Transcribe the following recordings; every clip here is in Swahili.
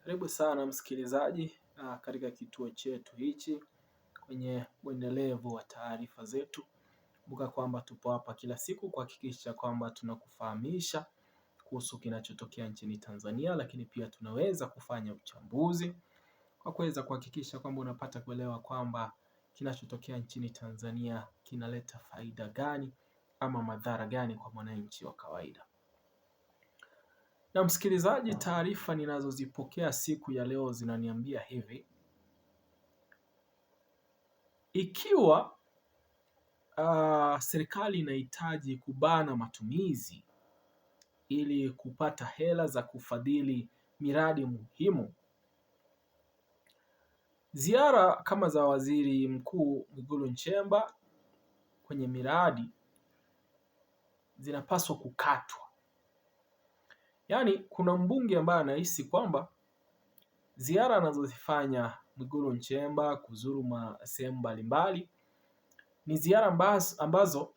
Karibu sana msikilizaji katika kituo chetu hichi kwenye uendelevu wa taarifa zetu. Kumbuka kwamba tupo hapa kila siku kuhakikisha kwamba tunakufahamisha kuhusu kinachotokea nchini Tanzania, lakini pia tunaweza kufanya uchambuzi kwa kuweza kuhakikisha kwamba unapata kuelewa kwamba kinachotokea nchini Tanzania kinaleta faida gani ama madhara gani kwa mwananchi wa kawaida. Na msikilizaji, taarifa ninazozipokea siku ya leo zinaniambia hivi: ikiwa serikali inahitaji kubana matumizi ili kupata hela za kufadhili miradi muhimu, ziara kama za Waziri Mkuu Mwigulu Nchemba kwenye miradi zinapaswa kukatwa. Yaani kuna mbunge ambaye anahisi kwamba ziara anazozifanya Mwigulu Nchemba kuzuru sehemu mbalimbali ni ziara ambazo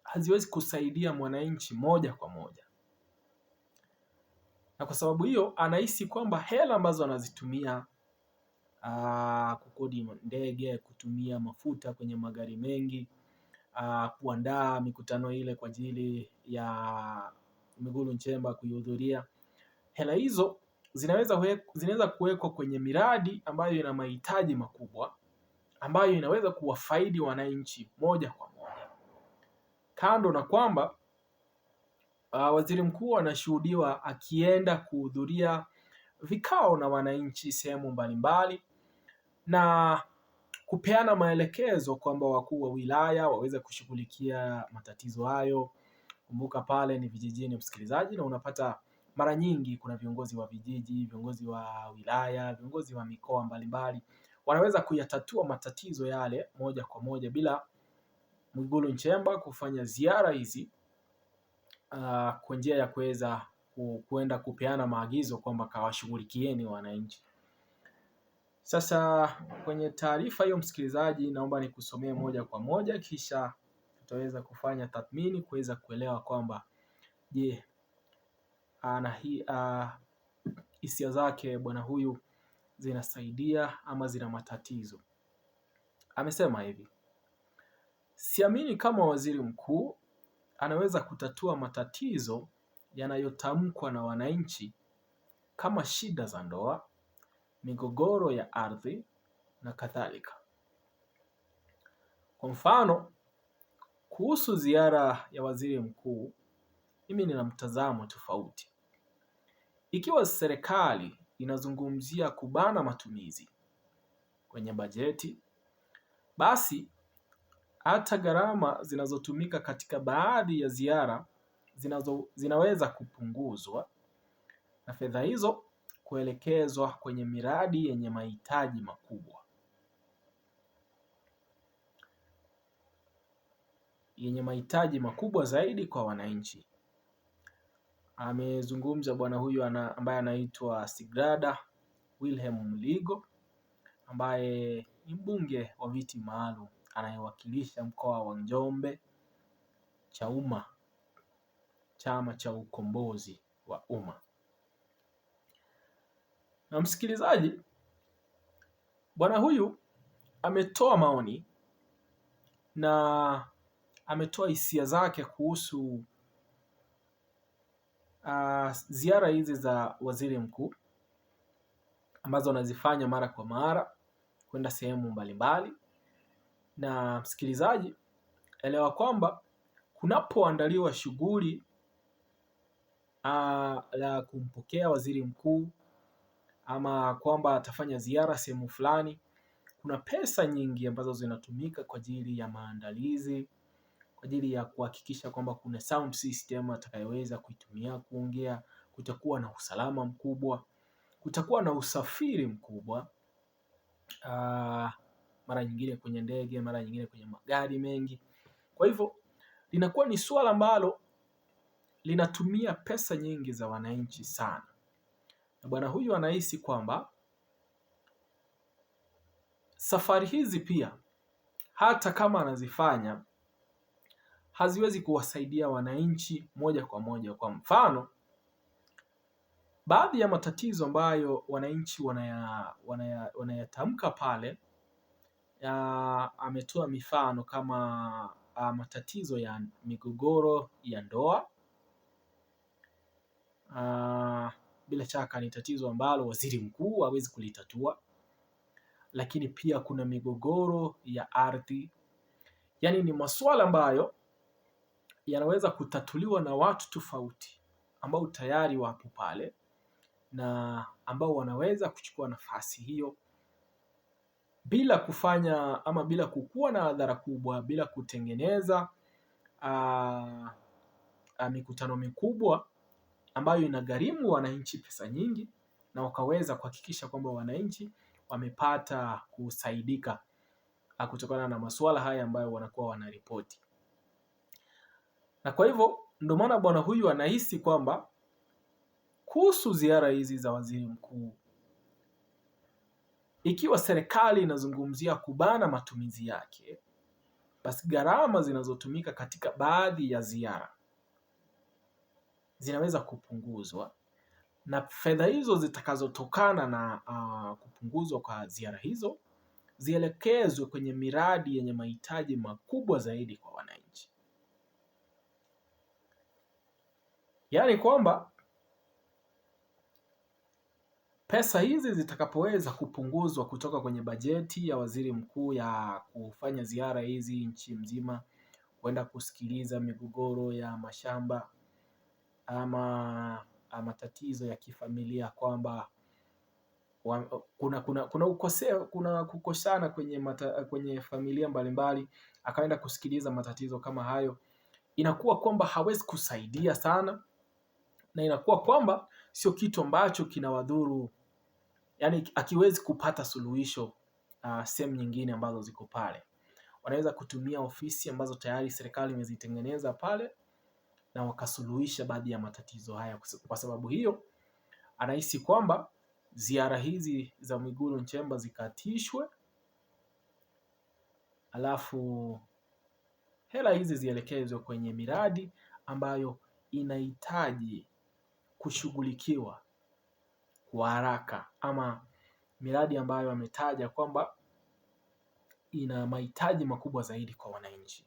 haziwezi kusaidia mwananchi moja kwa moja, na kwa sababu hiyo anahisi kwamba hela ambazo anazitumia kukodi ndege, kutumia mafuta kwenye magari mengi, kuandaa mikutano ile kwa ajili ya Mwigulu Nchemba kuihudhuria, hela hizo zinaweza kuwekwa kwenye miradi ambayo ina mahitaji makubwa ambayo inaweza kuwafaidi wananchi moja kwa moja. Kando na kwamba waziri mkuu anashuhudiwa akienda kuhudhuria vikao na wananchi sehemu mbalimbali na kupeana maelekezo kwamba wakuu wa wilaya waweze kushughulikia matatizo hayo. Kumbuka pale ni vijijini msikilizaji, na unapata mara nyingi kuna viongozi wa vijiji, viongozi wa wilaya, viongozi wa mikoa mbalimbali wanaweza kuyatatua matatizo yale moja kwa moja bila Mwigulu Nchemba kufanya ziara hizi kwa njia ya kuweza kuenda kupeana maagizo kwamba kawashughulikieni wananchi. Sasa kwenye taarifa hiyo msikilizaji, naomba nikusomee moja kwa moja, kisha tutaweza kufanya tathmini kuweza kuelewa kwamba je, hisia zake bwana huyu zinasaidia ama zina matatizo. Amesema hivi: siamini kama waziri mkuu anaweza kutatua matatizo yanayotamkwa na wananchi kama shida za ndoa, migogoro ya ardhi na kadhalika. Kwa mfano, kuhusu ziara ya waziri mkuu, mimi nina mtazamo tofauti. Ikiwa serikali inazungumzia kubana matumizi kwenye bajeti, basi hata gharama zinazotumika katika baadhi ya ziara zinaweza kupunguzwa na fedha hizo kuelekezwa kwenye miradi yenye mahitaji makubwa, zaidi kwa wananchi. Amezungumza bwana huyu ambaye anaitwa Sigrada Wilhelm Mligo, ambaye ni mbunge wa viti maalum anayewakilisha mkoa wa Njombe, Chauma, chama cha ukombozi wa umma. Na msikilizaji, bwana huyu ametoa maoni na ametoa hisia zake kuhusu ziara hizi za waziri mkuu ambazo anazifanya mara kwa mara kwenda sehemu mbalimbali. Na msikilizaji, elewa kwamba kunapoandaliwa shughuli la kumpokea waziri mkuu ama kwamba atafanya ziara sehemu fulani, kuna pesa nyingi ambazo zinatumika kwa ajili ya maandalizi, kwa ajili ya kuhakikisha kwamba kuna sound system atakayoweza kuitumia kuongea, kutakuwa na usalama mkubwa, kutakuwa na usafiri mkubwa, mara nyingine kwenye ndege, mara nyingine kwenye magari mengi. Kwa hivyo linakuwa ni suala ambalo linatumia pesa nyingi za wananchi sana. Na bwana huyu anahisi kwamba safari hizi pia hata kama anazifanya haziwezi kuwasaidia wananchi moja kwa moja. Kwa mfano, Baadhi ya matatizo ambayo wananchi wanayatamka pale, ametoa mifano kama matatizo ya migogoro ya ndoa. Bila shaka ni tatizo ambalo waziri mkuu hawezi kulitatua, lakini pia kuna migogoro ya ardhi. Yaani ni masuala ambayo yanaweza kutatuliwa na watu tofauti ambao tayari wapo pale na ambao wanaweza kuchukua nafasi hiyo bila kufanya ama bila kukuwa na adhara kubwa, bila kutengeneza mikutano mikubwa ambayo inagharimu wananchi pesa nyingi, na wakaweza kuhakikisha kwamba wananchi wamepata kusaidika kutokana na masuala haya ambayo wanakuwa wanaripoti. Na kwa hivyo ndio maana bwana huyu anahisi kwamba kuhusu ziara hizi za waziri mkuu, ikiwa serikali inazungumzia kubana matumizi yake, basi gharama zinazotumika katika baadhi ya ziara zinaweza kupunguzwa, na fedha hizo zitakazotokana na kupunguzwa kwa ziara hizo zielekezwe kwenye miradi yenye mahitaji makubwa zaidi kwa wananchi. Yaani kwamba pesa hizi zitakapoweza kupunguzwa kutoka kwenye bajeti ya waziri mkuu ya kufanya ziara hizi nchi mzima, kwenda kusikiliza migogoro ya mashamba ama matatizo ya kifamilia, kwamba kuna kukosana kwenye familia mbalimbali, akaenda kusikiliza matatizo kama hayo, inakuwa kwamba hawezi kusaidia sana, na inakuwa kwamba sio kitu ambacho kinawadhuru, yani akiwezi kupata suluhisho sehemu nyingine ambazo ziko pale. Wanaweza kutumia ofisi ambazo tayari serikali imezitengeneza pale na wakasuluhisha baadhi ya matatizo haya. Kwa sababu hiyo anahisi kwamba ziara hizi za Mwigulu Nchemba zikatishwe, alafu hela hizi zielekezwe kwenye miradi ambayo inahitaji kushughulikiwa kwa haraka, ama miradi ambayo ametaja kwamba ina mahitaji makubwa zaidi kwa wananchi.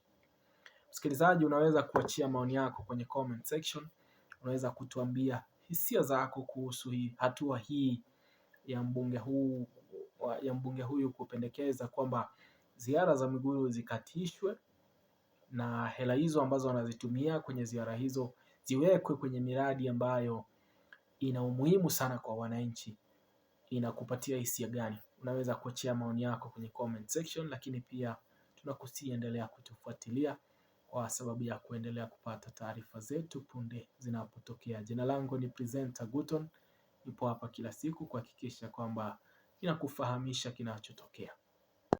Msikilizaji, unaweza kuachia maoni yako kwenye comment section. Unaweza kutuambia hisia zako kuhusu hatua hii ya mbunge huyu kupendekeza kwamba ziara za Mwigulu zikatishwe na hela hizo ambazo wanazitumia kwenye ziara hizo ziwekwe kwenye miradi ambayo ina umuhimu sana kwa wananchi. Inakupatia hisia gani? Unaweza kuachia maoni yako kwenye comment section, lakini pia tunakusihi endelea kutufuatilia kwa sababu ya kuendelea kupata taarifa zetu punde zinapotokea. Jina langu ni Presenter Guton, nipo hapa kila siku kuhakikisha kwamba ninakufahamisha kinachotokea.